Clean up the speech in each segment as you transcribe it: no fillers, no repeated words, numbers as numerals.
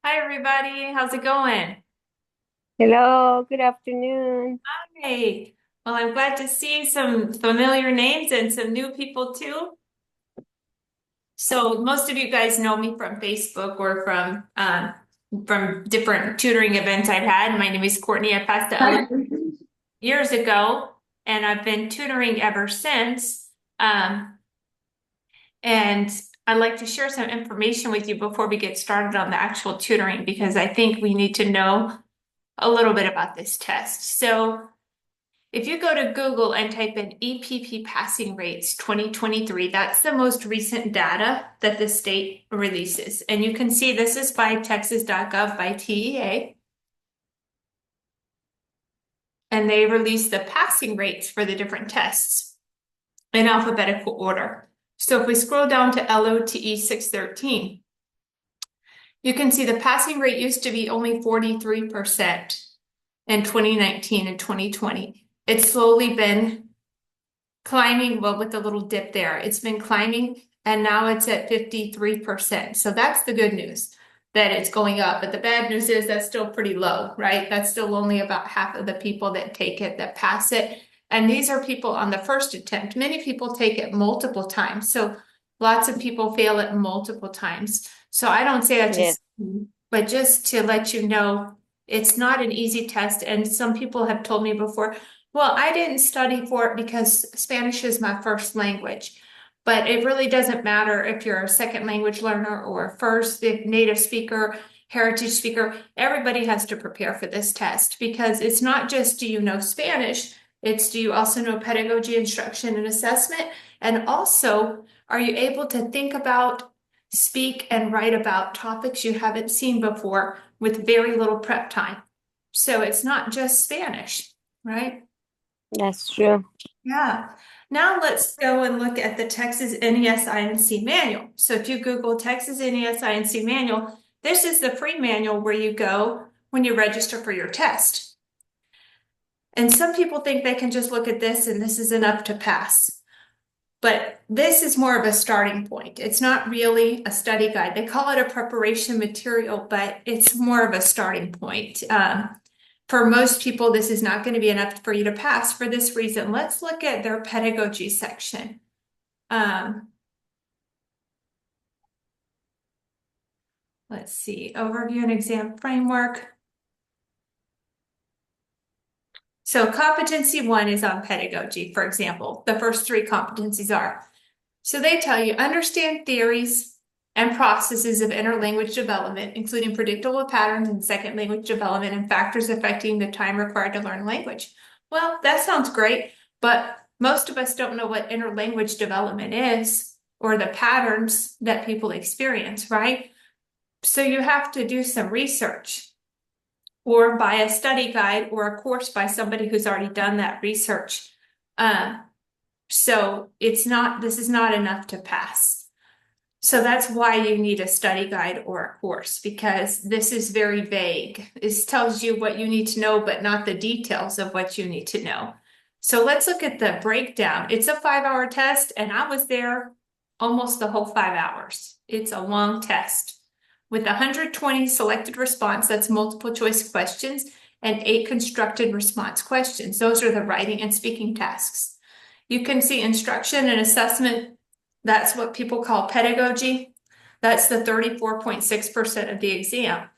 Hi, everybody. How's it going? Hello, good afternoon. Hey. Well, I'm glad to see some familiar names and some new people too. So most of you guys know me from Facebook or from different tutoring events I've had. My name is Courtney. I passed the LOTE years ago, and I've been tutoring ever since. Um, and I'd like to share some information with you before we get started on the actual tutoring because I think we need to know a little bit about this test. So if you go to Google and type in EPP passing rates 2023, that's the most recent data that the state releases. And you can see this is by texas.gov by TEA. And they release the passing rates for the different tests in alphabetical order. So if we scroll down to LOTE 613, you can see the passing rate used to be only 43% in 2019 and 2020. It's slowly been climbing, well, with the little dip there. It's been climbing and now it's at 53%. So that's the good news that it's going up. But the bad news is that's still pretty low, right? That's still only about half of the people that take it that pass it. And these are people on the first attempt. Many people take it multiple times. So lots of people fail it multiple times. So I don't say that Yes, but just to let you know, it's not an easy test. And some people have told me before, well, I didn't study for it because Spanish is my first language. But it really doesn't matter if you're a second language learner or a first native speaker, heritage speaker. Everybody has to prepare for this test because it's not just do you know Spanish, it's do you also know pedagogy, instruction, and assessment? And also, are you able to think about, speak, and write about topics you haven't seen before with very little prep time? So it's not just Spanish, right? that's true. Yeah. Now let's go and look at the Texas NES-INC manual. So if you Google Texas NES-INC manual, this is the free manual where you go when you register for your test. And some people think they can just look at this and this is enough to pass. But this is more of a starting point. It's not really a study guide. They call it a preparation material, but it's more of a starting point. For most people, this is not going to be enough for you to pass for this reason. Let's look at their pedagogy section. Um, let's see, overview and exam framework. So competency one is on pedagogy, for example. The first three competencies are. So they tell you understand theories and processes of interlanguage development, including predictable patterns in second language development and factors affecting the time required to learn language. Well, that sounds great, but most of us don't know what interlanguage development is or the patterns that people experience, right? So you have to do some research or buy a study guide or a course by somebody who's already done that research. Um, so this is not enough to pass. So that's why you need a study guide or a course because this is very vague. This tells you what you need to know, but not the details of what you need to know. So let's look at the breakdown. It's a 5-hour test, and I was there almost the whole 5 hours. It's a long test with 120 selected response, that's multiple choice questions, and 8 constructed response questions. Those are the writing and speaking tasks. You can see instruction and assessment. That's what people call pedagogy. That's the 34.6% of the exam.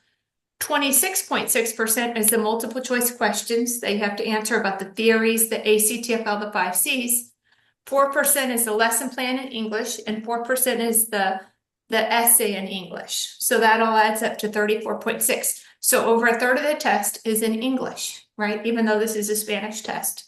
26.6% is the multiple choice questions that you have to answer about the theories, the ACTFL, the 5 Cs. 4% is the lesson plan in English, and 4% is the essay in English. So that all adds up to 34.6. So over a third of the test is in English, right? Even though this is a Spanish test.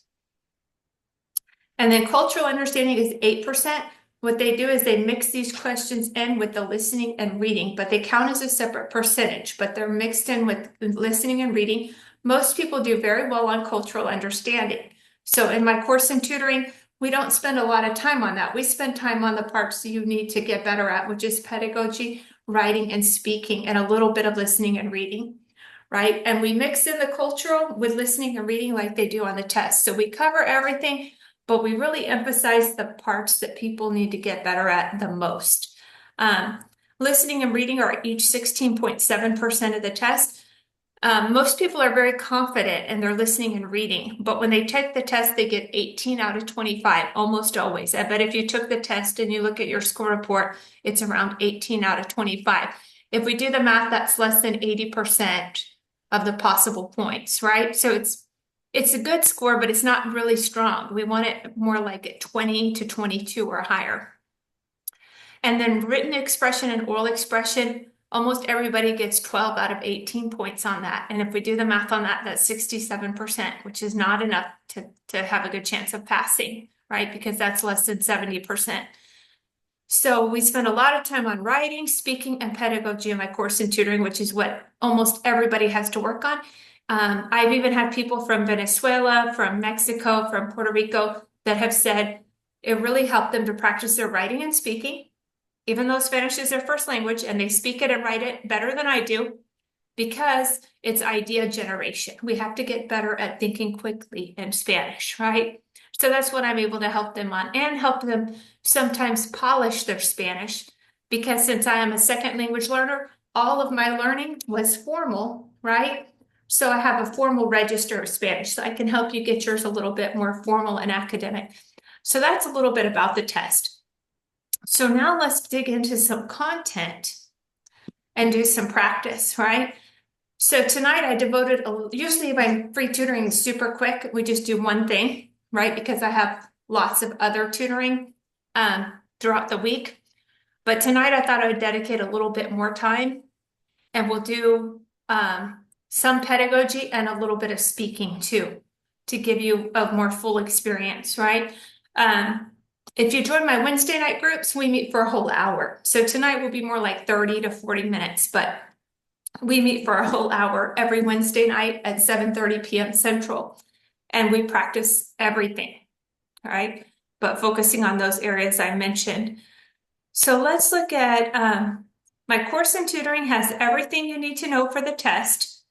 And then cultural understanding is 8%. What they do is they mix these questions in with the listening and reading, but they count as a separate percentage, but they're mixed in with listening and reading. Most people do very well on cultural understanding. So in my course in tutoring, we don't spend a lot of time on that. We spend time on the parts you need to get better at, which is pedagogy, writing, and speaking, and a little bit of listening and reading, right? And we mix in the cultural with listening and reading like they do on the test. So we cover everything, but we really emphasize the parts that people need to get better at the most. Um, Listening and reading are each 16.7% of the test. Most people are very confident in their listening and reading, but when they take the test, they get 18 out of 25, almost always. I bet if you took the test and you look at your score report, it's around 18 out of 25. If we do the math, that's less than 80% of the possible points, right? So it's a good score, but it's not really strong. We want it more like at 20 to 22 or higher. And then written expression and oral expression, almost everybody gets 12 out of 18 points on that. And if we do the math on that, that's 67%, which is not enough to have a good chance of passing, right? Because that's less than 70%. So we spend a lot of time on writing, speaking, and pedagogy in my course in tutoring, which is what almost everybody has to work on. I've even had people from Venezuela, from Mexico, from Puerto Rico that have said it really helped them to practice their writing and speaking, even though Spanish is their first language and they speak it and write it better than I do, because it's idea generation. We have to get better at thinking quickly in Spanish, right? So that's what I'm able to help them on, and help them sometimes polish their Spanish, because since I am a second language learner, all of my learning was formal, right? So I have a formal register of Spanish, so I can help you get yours a little bit more formal and academic. So that's a little bit about the test. So now let's dig into some content and do some practice, right? So tonight I devoted, usually my free tutoring is super quick. We just do one thing, right? Because I have lots of other tutoring throughout the week. But tonight I thought I would dedicate a little bit more time, and we'll do some pedagogy and a little bit of speaking too, to give you a more full experience, right? If you join my Wednesday night groups, we meet for a whole hour. So tonight will be more like 30 to 40 minutes, but we meet for a whole hour every Wednesday night at 7:30 p.m. Central, and we practice everything, all right? But focusing on those areas I mentioned. So let's look at my course in tutoring has everything you need to know for the test.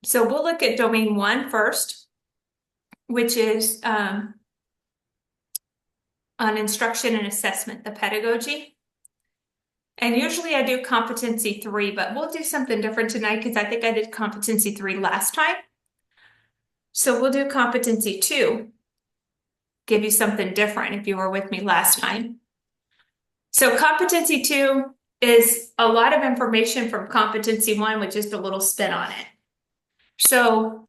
So we'll look at domain 1 first, which is on instruction and assessment, the pedagogy. And usually I do competency 3, but we'll do something different tonight because I think I did competency 3 last time. So we'll do competency 2, give you something different if you were with me last time. So competency 2 is a lot of information from competency 1 with just a little spin on it. So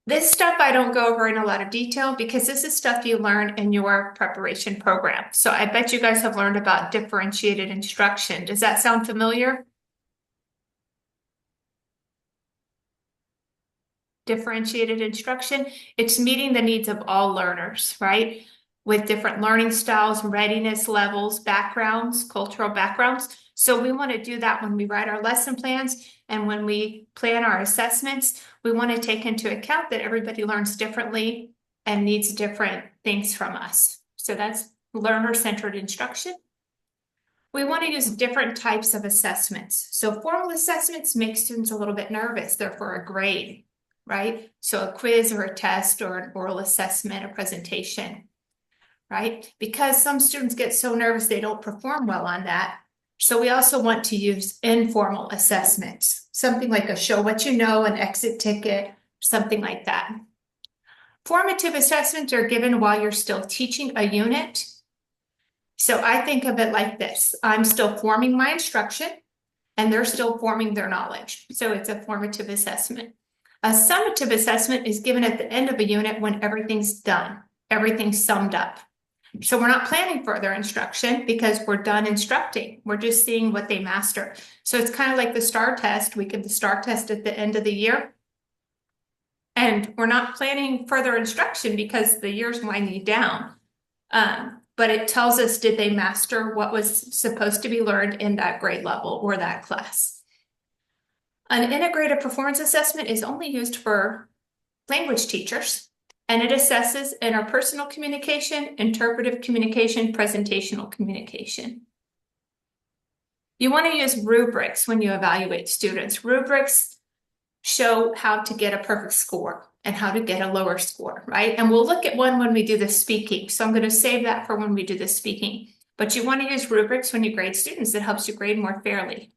this stuff I don't go over in a lot of detail because this is stuff you learn in your preparation program. So I bet you guys have learned about differentiated instruction. Does that sound familiar? Differentiated instruction, it's meeting the needs of all learners, right? With different learning styles, readiness levels, backgrounds, cultural backgrounds. So we want to do that when we write our lesson plans and when we plan our assessments. We want to take into account that everybody learns differently and needs different things from us. So that's learner-centered instruction. We want to use different types of assessments. So formal assessments make students a little bit nervous. They're for a grade, right? So a quiz or a test or an oral assessment, a presentation, right? Because some students get so nervous they don't perform well on that. So we also want to use informal assessments, something like a show what you know, an exit ticket, something like that. Formative assessments are given while you're still teaching a unit. So I think of it like this. I'm still forming my instruction and they're still forming their knowledge. So it's a formative assessment. A summative assessment is given at the end of a unit when everything's done, everything's summed up. So we're not planning further instruction because we're done instructing. We're just seeing what they master. So it's kind of like the STAR test. We give the STAR test at the end of the year. And we're not planning further instruction because the year's winding down. But it tells us, did they master what was supposed to be learned in that grade level or that class? An integrated performance assessment is only used for language teachers, and it assesses interpersonal communication, interpretive communication, presentational communication. You want to use rubrics when you evaluate students. Rubrics show how to get a perfect score and how to get a lower score, right? And we'll look at one when we do the speaking. So I'm going to save that for when we do the speaking. But you want to use rubrics when you grade students. It helps you grade more fairly.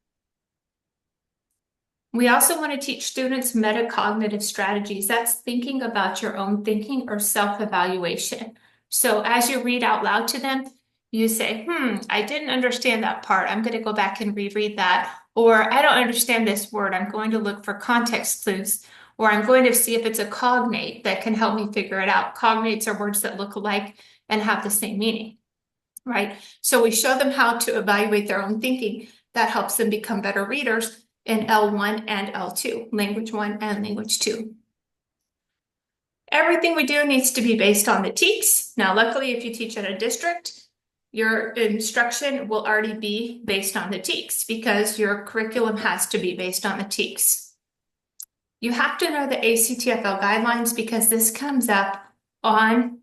We also want to teach students metacognitive strategies. That's thinking about your own thinking or self-evaluation. So as you read out loud to them, you say, I didn't understand that part. I'm going to go back and reread that. Or I don't understand this word. I'm going to look for context clues. Or I'm going to see if it's a cognate that can help me figure it out. Cognates are words that look alike and have the same meaning, right? So we show them how to evaluate their own thinking. That helps them become better readers in L1 and L2, language 1 and language 2. Everything we do needs to be based on the TEKS. Now, luckily, if you teach at a district, your instruction will already be based on the TEKS because your curriculum has to be based on the TEKS. You have to know the ACTFL guidelines because this comes up on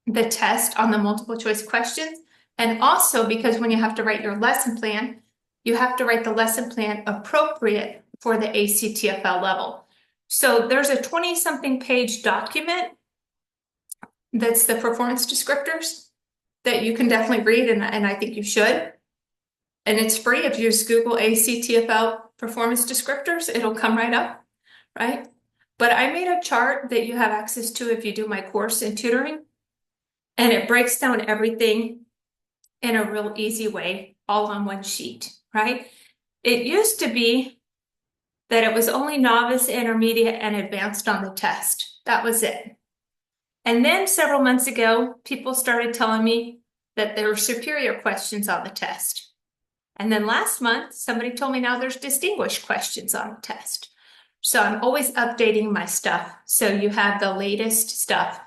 the test on the multiple choice questions, and also because when you have to write your lesson plan, you have to write the lesson plan appropriate for the ACTFL level. So there's a 20-something page document that's the performance descriptors that you can definitely read, and I think you should. And it's free. If you just Google ACTFL performance descriptors, it'll come right up, right? But I made a chart that you have access to if you do my course in tutoring, and it breaks down everything in a real easy way, all on one sheet, right? It used to be that it was only novice, intermediate, and advanced on the test. That was it. And then several months ago, people started telling me that there were superior questions on the test. And then last month, somebody told me now there's distinguished questions on the test. So I'm always updating my stuff, so you have the latest stuff.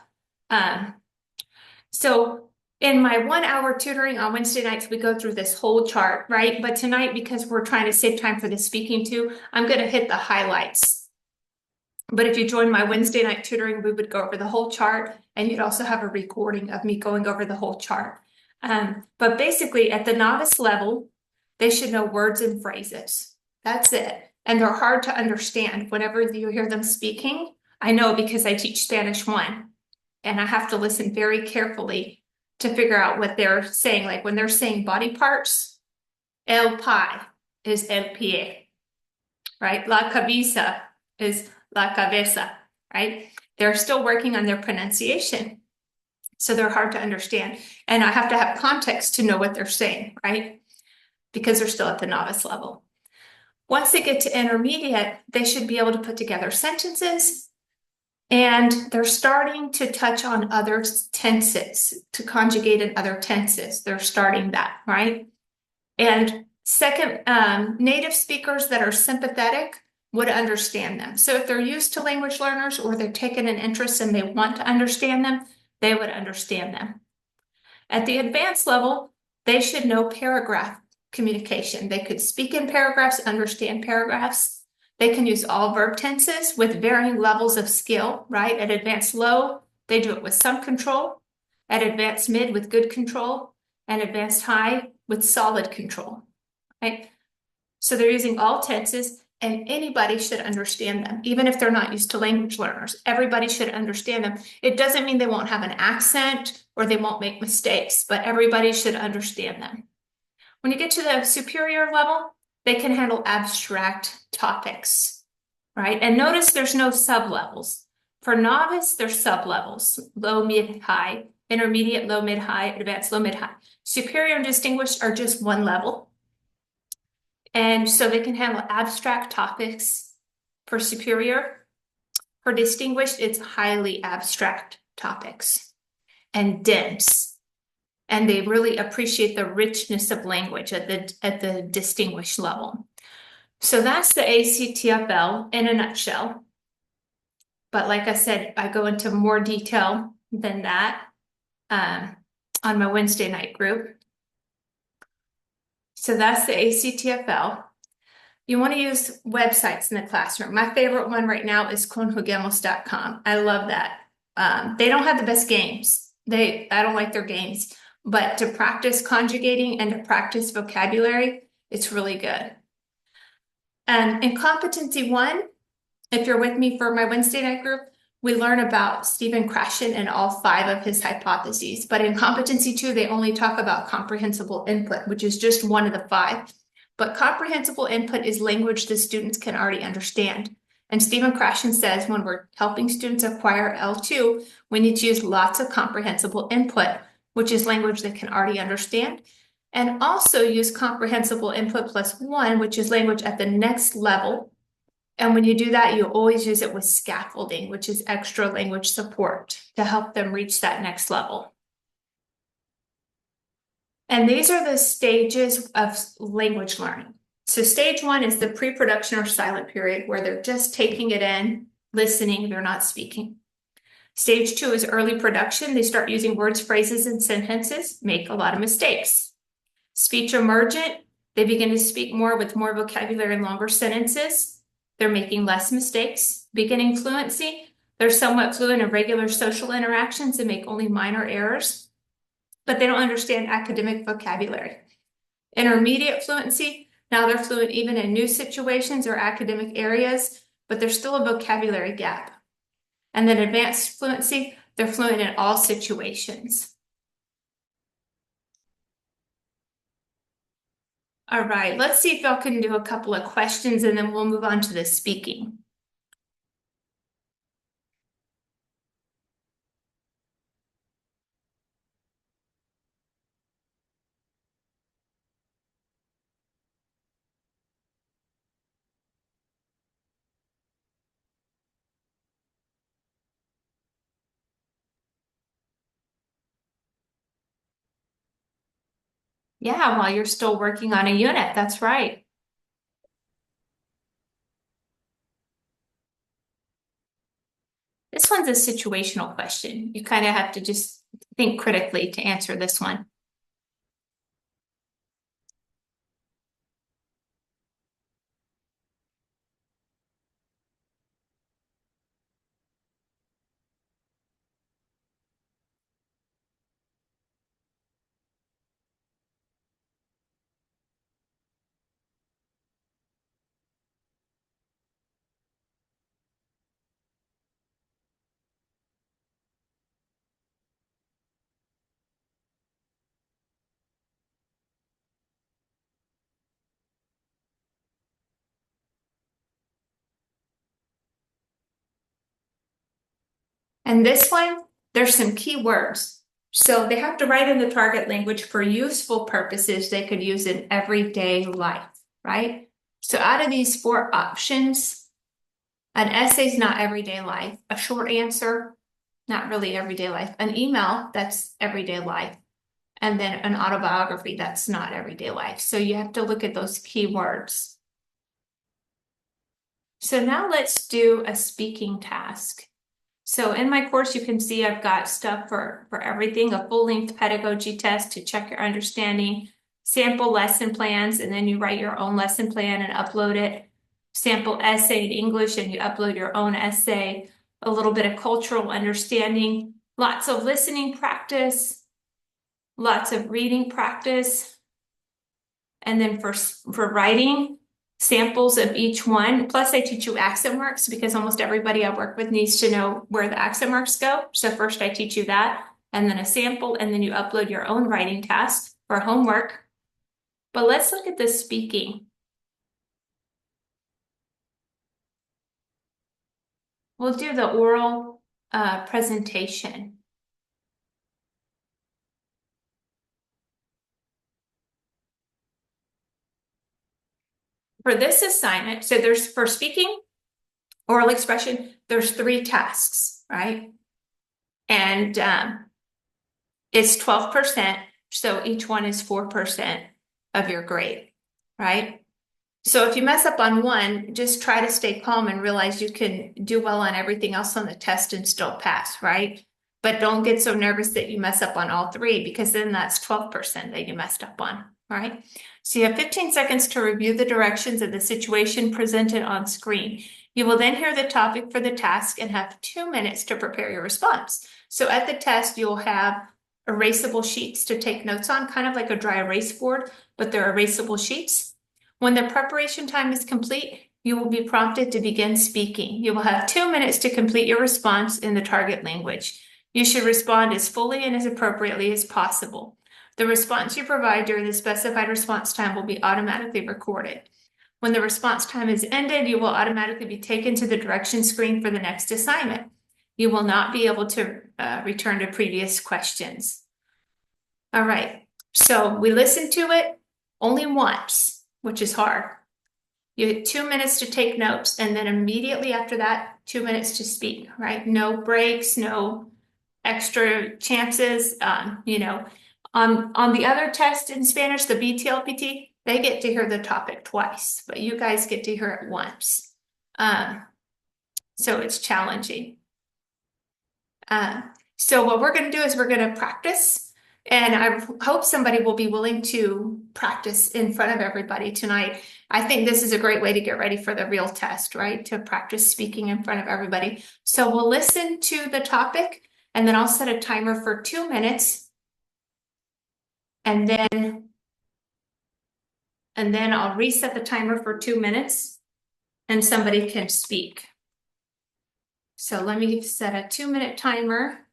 So in my 1 hour tutoring on Wednesday nights, we go through this whole chart, right? But tonight, because we're trying to save time for the speaking too, I'm going to hit the highlights. But if you join my Wednesday night tutoring, we would go over the whole chart, and you'd also have a recording of me going over the whole chart. But basically, at the novice level, they should know words and phrases. That's it. And they're hard to understand whenever you hear them speaking. I know because I teach Spanish 1. And I have to listen very carefully to figure out what they're saying. Like when they're saying body parts, el pie is el pie, right? La cabeza is la cabeza, right? They're still working on their pronunciation. So they're hard to understand. And I have to have context to know what they're saying, right? Because they're still at the novice level. Once they get to intermediate, they should be able to put together sentences. And they're starting to touch on other tenses, to conjugate in other tenses. They're starting that, right? And second, native speakers that are sympathetic would understand them. So if they're used to language learners or they're taking an interest and they want to understand them, they would understand them. At the advanced level, they should know paragraph communication. They could speak in paragraphs, understand paragraphs. They can use all verb tenses with varying levels of skill, right? At advanced low, they do it with some control. At advanced mid, with good control. And advanced high, with solid control, right? So they're using all tenses, and anybody should understand them, even if they're not used to language learners. Everybody should understand them. It doesn't mean they won't have an accent or they won't make mistakes, but everybody should understand them. When you get to the superior level, they can handle abstract topics, right? And notice there's no sub-levels. For novice, there's sub-levels: low, mid, high, intermediate, low, mid, high, advanced, low, mid, high. Superior and distinguished are just one level. And so they can handle abstract topics for superior. For distinguished, it's highly abstract topics and dense. And they really appreciate the richness of language at the distinguished level. So that's the ACTFL in a nutshell. But like I said, I go into more detail than that on my Wednesday night group. So that's the ACTFL. You want to use websites in the classroom. My favorite one right now is conjuguemos.com. I love that. They don't have the best games. I don't like their games. But to practice conjugating and to practice vocabulary, it's really good. And in competency 1, if you're with me for my Wednesday night group, we learn about Stephen Krashen and all 5 of his hypotheses. But in competency 2, they only talk about comprehensible input, which is just one of the 5. But comprehensible input is language the students can already understand. And Stephen Krashen says when we're helping students acquire L2, we need to use lots of comprehensible input, which is language they can already understand, and also use comprehensible input plus 1, which is language at the next level. And when you do that, you always use it with scaffolding, which is extra language support to help them reach that next level. And these are the stages of language learning. So stage 1 is the pre-production or silent period where they're just taking it in, listening, they're not speaking. Stage 2 is early production. They start using words, phrases, and sentences, make a lot of mistakes. Speech emergent, they begin to speak more with more vocabulary and longer sentences. They're making less mistakes. Beginning fluency, they're somewhat fluent in regular social interactions and make only minor errors, but they don't understand academic vocabulary. Intermediate fluency, now they're fluent even in new situations or academic areas, but there's still a vocabulary gap. And then advanced fluency, they're fluent in all situations. All right, let's see if y'all can do a couple of questions and then we'll move on to the speaking. Yeah, while you're still working on a unit, that's right. This one's a situational question. You kind of have to just think critically to answer this one. And this one, there's some key words. So they have to write in the target language for useful purposes they could use in everyday life, right? So out of these 4 options, an essay is not everyday life. A short answer, not really everyday life. An email, that's everyday life. And then an autobiography, that's not everyday life. So you have to look at those keywords. So now let's do a speaking task. So in my course, you can see I've got stuff for everything, a full-length pedagogy test to check your understanding, sample lesson plans, and then you write your own lesson plan and upload it, sample essay in English, and you upload your own essay, a little bit of cultural understanding, lots of listening practice, lots of reading practice, and then for writing, samples of each one. Plus I teach you accent marks because almost everybody I work with needs to know where the accent marks go. So first I teach you that, and then a sample, and then you upload your own writing task for homework. But let's look at the speaking. We'll do the oral presentation. For this assignment, so there's for speaking, oral expression, there's 3 tasks, right? And it's 12%, so each one is 4% of your grade, right? So if you mess up on one, just try to stay calm and realize you can do well on everything else on the test and still pass, right? But don't get so nervous that you mess up on all 3, because then that's 12% that you messed up on, right? So you have 15 seconds to review the directions of the situation presented on screen. You will then hear the topic for the task and have 2 minutes to prepare your response. So at the test, you'll have erasable sheets to take notes on, kind of like a dry erase board, but they're erasable sheets. When the preparation time is complete, You will be prompted to begin speaking. You will have 2 minutes to complete your response in the target language. You should respond as fully and as appropriately as possible. The response you provide during the specified response time will be automatically recorded. When the response time is ended, you will automatically be taken to the direction screen for the next assignment. You will not be able to return to previous questions. All right, so we listened to it only once, which is hard. You had 2 minutes to take notes, and then immediately after that, 2 minutes to speak, right? No breaks, no extra chances. On the other test in Spanish, the BTLPT, they get to hear the topic twice, but you guys get to hear it once. So it's challenging. So what we're going to do is we're going to practice, and I hope somebody will be willing to practice in front of everybody tonight. I think this is a great way to get ready for the real test, right? To practice speaking in front of everybody. So we'll listen to the topic, and then I'll set a timer for 2 minutes, and then I'll reset the timer for 2 minutes, and somebody can speak. So let me set a 2-minute timer.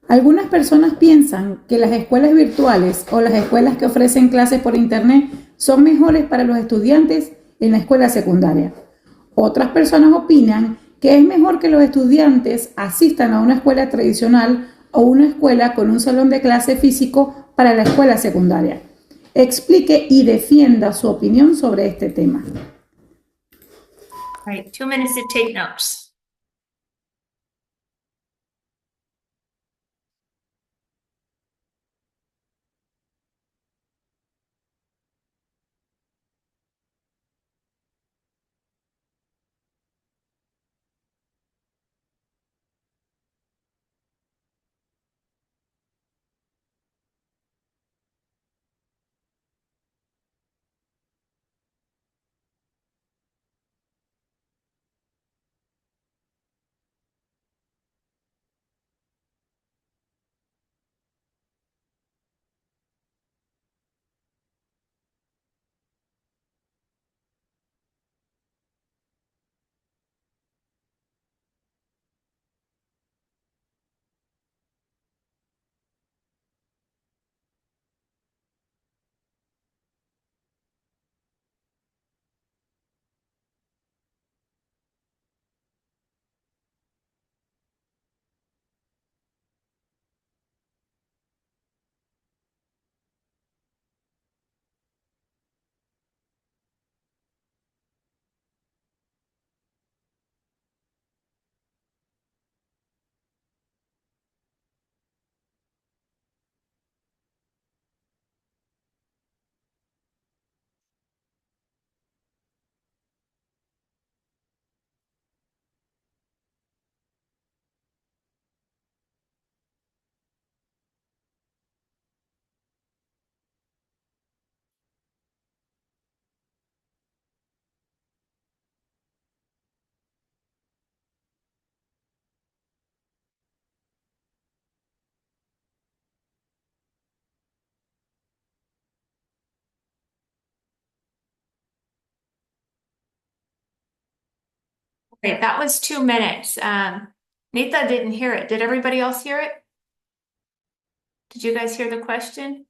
Algunas personas piensan que las escuelas virtuales o las escuelas que ofrecen clases por internet son mejores para los estudiantes en la escuela secundaria. Otras personas opinan que es mejor que los estudiantes asistan a una escuela tradicional o una escuela con un salón de clase físico para la escuela secundaria. Explique y defienda su opinión sobre este tema. All right, 2 minutes to take notes. Okay, that was 2 minutes. Nita didn't hear it. Did everybody else hear it? Did you guys hear the question?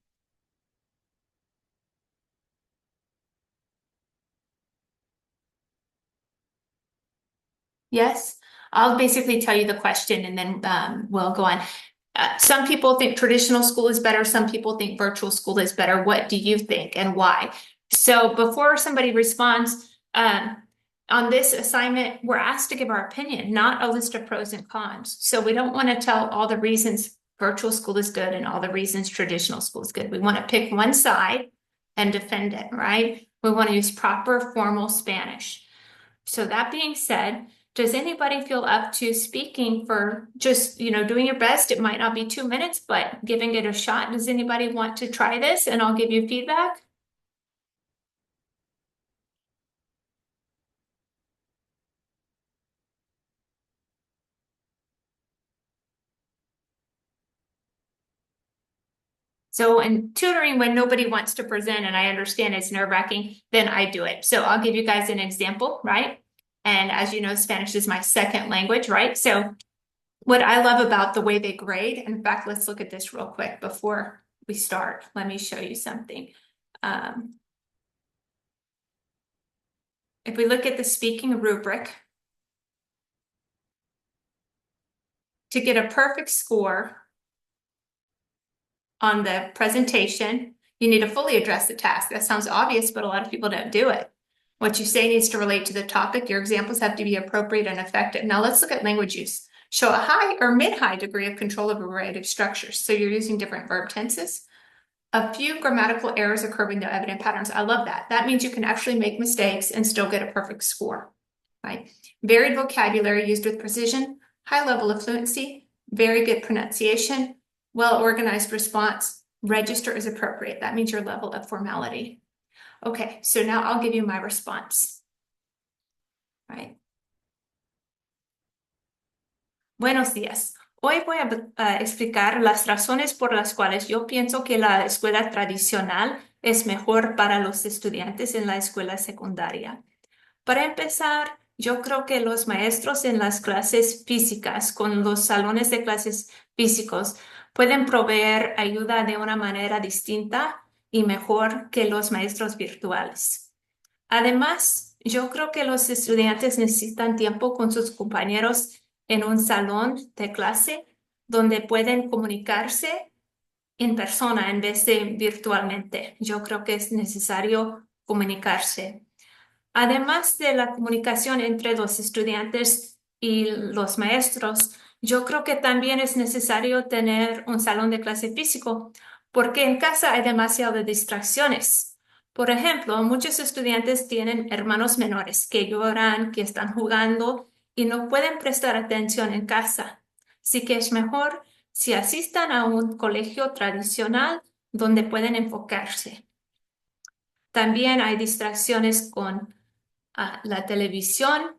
Yes? I'll basically tell you the question and then we'll go on. Some people think traditional school is better. Some people think virtual school is better. What do you think and why? So before somebody responds, on this assignment, we're asked to give our opinion, not a list of pros and cons. So we don't want to tell all the reasons virtual school is good and all the reasons traditional school is good. We want to pick one side and defend it, right? We want to use proper formal Spanish. So that being said, does anybody feel up to speaking for just, doing your best? It might not be 2 minutes, but giving it a shot. Does anybody want to try this? And I'll give you feedback. So in tutoring, when nobody wants to present and I understand it's nerve-wracking, then I do it. So I'll give you guys an example, right? And as you know, Spanish is my second language, right? So what I love about the way they grade, in fact, let's look at this real quick before we start. Let me show you something. If we look at the speaking rubric, to get a perfect score on the presentation, you need to fully address the task. That sounds obvious, but a lot of people don't do it. What you say needs to relate to the topic. Your examples have to be appropriate and effective. Now let's look at language use. Show a high or mid-high degree of control of a variety of structures. So you're using different verb tenses. A few grammatical errors occur with no evident patterns. I love that. That means you can actually make mistakes and still get a perfect score, right? Varied vocabulary used with precision, high level of fluency, very good pronunciation, well-organized response, register is appropriate. That means your level of formality. Okay, so now I'll give you my response, right? Buenos días. Hoy voy a explicar las razones por las cuales yo pienso que la escuela tradicional es mejor para los estudiantes en la escuela secundaria. Para empezar, yo creo que los maestros en las clases físicas, con los salones de clases físicos, pueden proveer ayuda de una manera distinta y mejor que los maestros virtuales. Además, yo creo que los estudiantes necesitan tiempo con sus compañeros en un salón de clase donde pueden comunicarse en persona en vez de virtualmente. Yo creo que es necesario comunicarse. Además de la comunicación entre los estudiantes y los maestros, yo creo que también es necesario tener un salón de clase físico, porque en casa hay demasiadas distracciones. Por ejemplo, muchos estudiantes tienen hermanos menores que lloran, que están jugando y no pueden prestar atención en casa. Así que es mejor si asistan a un colegio tradicional donde pueden enfocarse. También hay distracciones con la televisión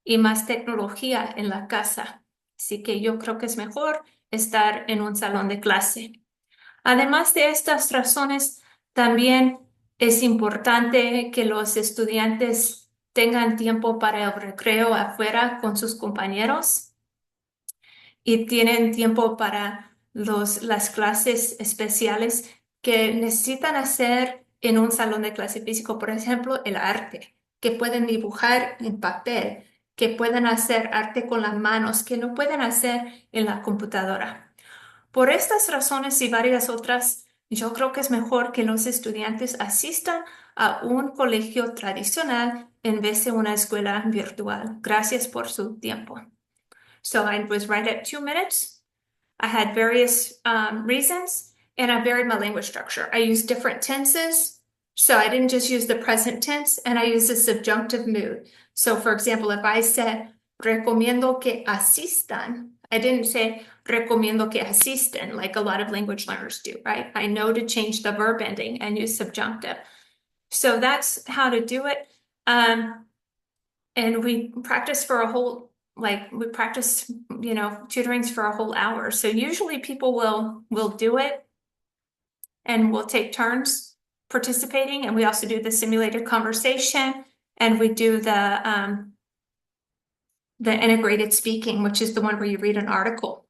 y más tecnología en la casa. Así que yo creo que es mejor estar en un salón de clase. Además de estas razones, también es importante que los estudiantes tengan tiempo para el recreo afuera con sus compañeros y tienen tiempo para las clases especiales que necesitan hacer en un salón de clase físico. Por ejemplo, el arte, que pueden dibujar en papel, que pueden hacer arte con las manos, que no pueden hacer en la computadora. Por estas razones y varias otras, yo creo que es mejor que los estudiantes asistan a un colegio tradicional en vez de una escuela virtual. Gracias por su tiempo. So I was right at 2 minutes. I had various reasons, and I varied my language structure. I used different tenses. So I didn't just use the present tense, and I used the subjunctive mood. So for example, if I said, recomiendo que asistan, I didn't say, recomiendo que asisten, like a lot of language learners do, right? I know to change the verb ending and use subjunctive. So that's how to do it. And we practice for a whole, we practice, tutorings for a whole hour. So usually people will do it and we'll take turns participating. And we also do the simulated conversation and we do the integrated speaking, which is the one where you read an article.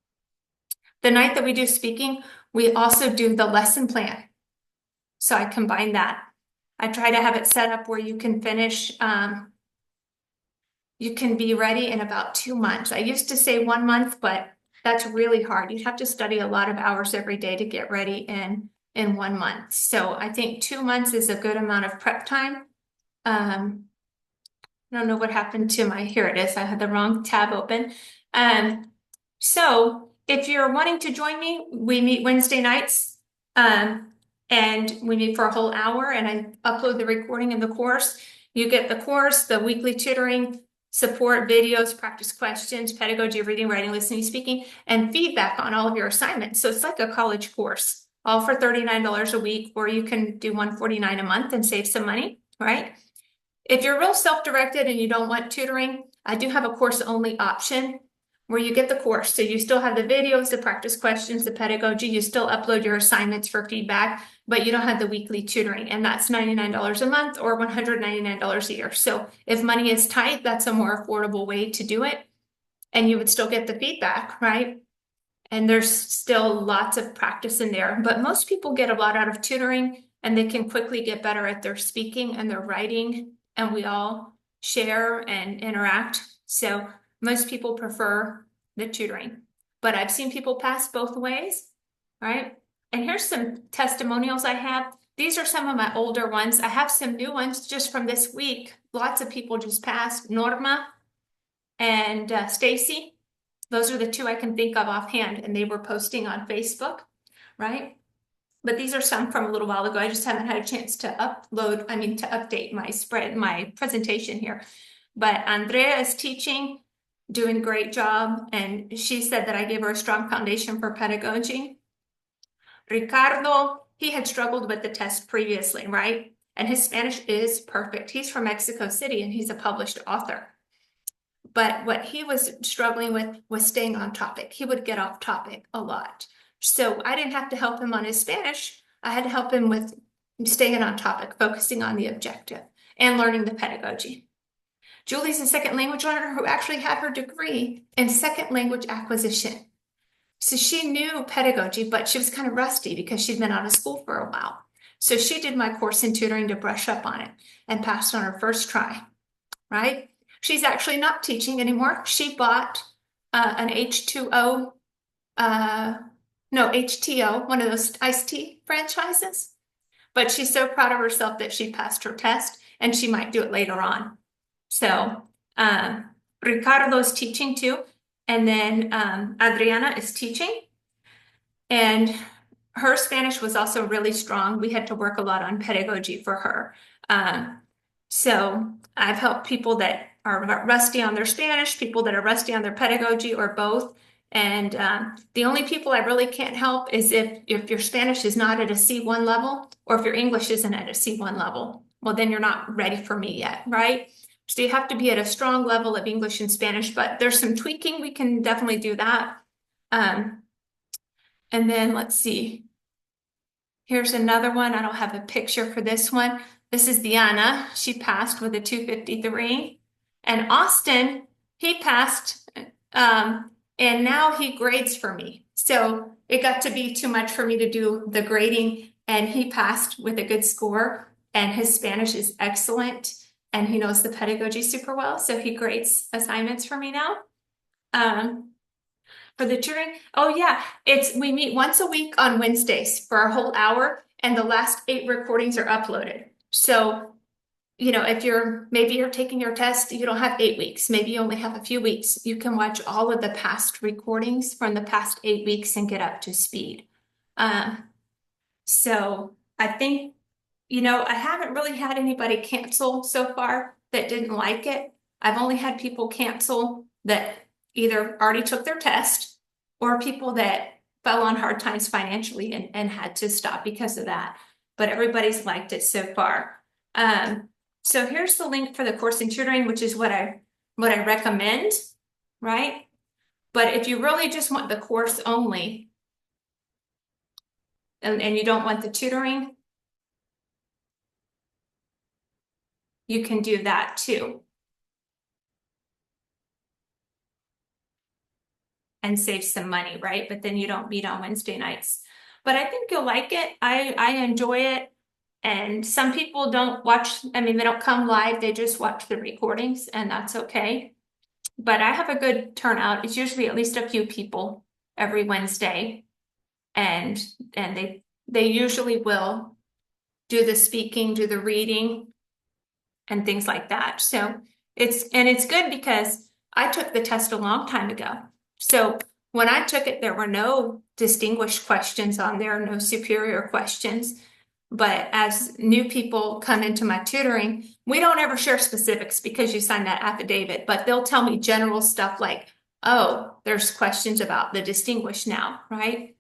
The night that we do speaking, we also do the lesson plan. So I combine that. I try to have it set up where you can finish, you can be ready in about 2 months. I used to say 1 month, but that's really hard. You'd have to study a lot of hours every day to get ready in 1 month. So I think 2 months is a good amount of prep time. I don't know what happened to here it is. I had the wrong tab open. So if you're wanting to join me, we meet Wednesday nights. And we meet for a whole hour and I upload the recording of the course. You get the course, the weekly tutoring, support videos, practice questions, pedagogy, reading, writing, listening, speaking, and feedback on all of your assignments. So it's like a college course, all for $39 a week, or you can do $149 a month and save some money, right? If you're real self-directed and you don't want tutoring, I do have a course-only option where you get the course. So you still have the videos, the practice questions, the pedagogy, you still upload your assignments for feedback, but you don't have the weekly tutoring. And that's $99 a month or $199 a year. So if money is tight, that's a more affordable way to do it. And you would still get the feedback, right? And there's still lots of practice in there, but most people get a lot out of tutoring and they can quickly get better at their speaking and their writing, and we all share and interact. So most people prefer the tutoring, but I've seen people pass both ways, right? And here's some testimonials I have. These are some of my older ones. I have some new ones just from this week. Lots of people just passed. Norma and Stacy. Those are the two I can think of offhand, and they were posting on Facebook, right? But these are some from a little while ago. I just haven't had a chance to update my presentation here. But Andrea is teaching, doing a great job, and she said that I gave her a strong foundation for pedagogy. Ricardo, he had struggled with the test previously, right? And his Spanish is perfect. He's from Mexico City, and he's a published author. But what he was struggling with was staying on topic. He would get off topic a lot. So I didn't have to help him on his Spanish. I had to help him with staying on topic, focusing on the objective, and learning the pedagogy. Julie's a second language learner who actually had her degree in second language acquisition. So she knew pedagogy, but she was kind of rusty because she'd been out of school for a while. So she did my course in tutoring to brush up on it and passed on her first try, right? She's actually not teaching anymore. She bought an HTO, one of those iced tea franchises. But she's so proud of herself that she passed her test, and she might do it later on. So Ricardo's teaching too. And then Adriana is teaching. And her Spanish was also really strong. We had to work a lot on pedagogy for her. So I've helped people that are rusty on their Spanish, people that are rusty on their pedagogy, or both. And the only people I really can't help is if your Spanish is not at a C1 level, or if your English isn't at a C1 level. Well, then you're not ready for me yet, right? So you have to be at a strong level of English and Spanish, but there's some tweaking. We can definitely do that. And then let's see. Here's another one. I don't have a picture for this one. This is Diana. She passed with a 253. And Austin, he passed, and now he grades for me. So it got to be too much for me to do the grading, and he passed with a good score, and his Spanish is excellent, and he knows the pedagogy super well. So he grades assignments for me now. For the tutoring, oh yeah, we meet once a week on Wednesdays for a whole hour, and the last 8 recordings are uploaded. So, if maybe you're taking your test, you don't have 8 weeks, maybe you only have a few weeks. You can watch all of the past recordings from the past 8 weeks and get up to speed. So I think, I haven't really had anybody cancel so far that didn't like it. I've only had people cancel that either already took their test, or people that fell on hard times financially and had to stop because of that. But everybody's liked it so far. So here's the link for the course in tutoring, which is what I recommend, right? But if you really just want the course only, and you don't want the tutoring, you can do that too. And save some money, right? But then you don't meet on Wednesday nights. But I think you'll like it. I enjoy it. And some people don't watch, they don't come live, they just watch the recordings, and that's okay. But I have a good turnout. It's usually at least a few people every Wednesday. And they usually will do the speaking, do the reading, and things like that. So it's good because I took the test a long time ago. So when I took it, there were no distinguished questions on there, no superior questions. But as new people come into my tutoring, we don't ever share specifics because you sign that affidavit, but they'll tell me general stuff like, oh, there's questions about the distinguished now, right?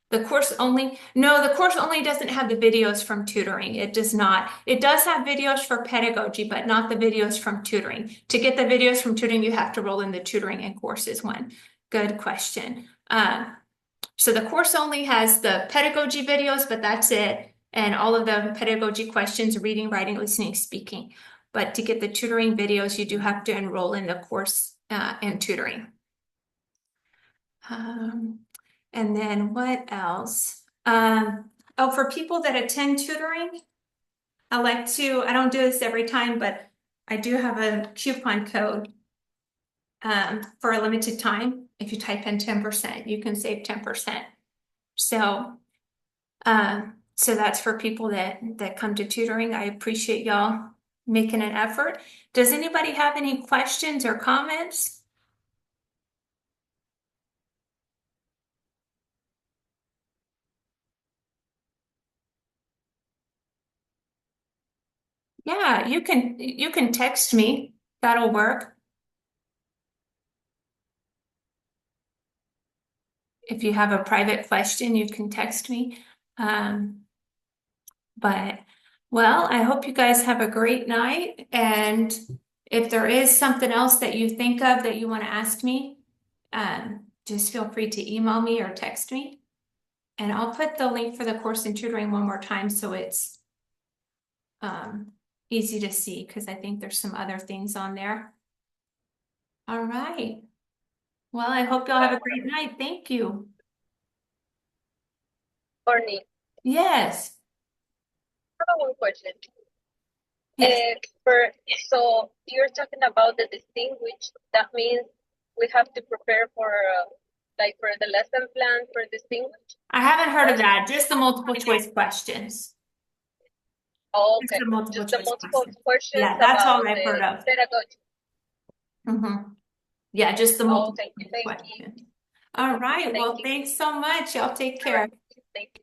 The course only, no, the course only doesn't have the videos from tutoring. It does not. It does have videos for pedagogy, but not the videos from tutoring. To get the videos from tutoring, you have to roll in the tutoring and courses one. Good question. So the course only has the pedagogy videos, but that's it. And all of the pedagogy questions, reading, writing, listening, speaking. But to get the tutoring videos, you do have to enroll in the course and tutoring. And then what else? Oh, for people that attend tutoring, I don't do this every time, but I do have a coupon code for a limited time. If you type in 10%, you can save 10%. So that's for people that come to tutoring. I appreciate y'all making an effort. Does anybody have any questions or comments? Yeah, you can text me. That'll work. If you have a private question, you can text me. But well, I hope you guys have a great night. And if there is something else that you think of that you want to ask me, just feel free to email me or text me. And I'll put the link for the course in tutoring one more time so it's easy to see because I think there's some other things on there. All right. Well, I hope y'all have a great night. Thank you. Morning. Yes. I have one question. Yes. So you're talking about the distinguished. That means we have to prepare for for the lesson plan for distinguished. I haven't heard of that. Just the multiple choice questions. Oh, Just okay. the multiple Just the choice multiple questions. questions Yeah, that's about all I've heard the of. pedagogy. Yeah, just the Oh, multiple thank you. questions. All right. Well, you. thanks so much. Y'all take care. Thank you.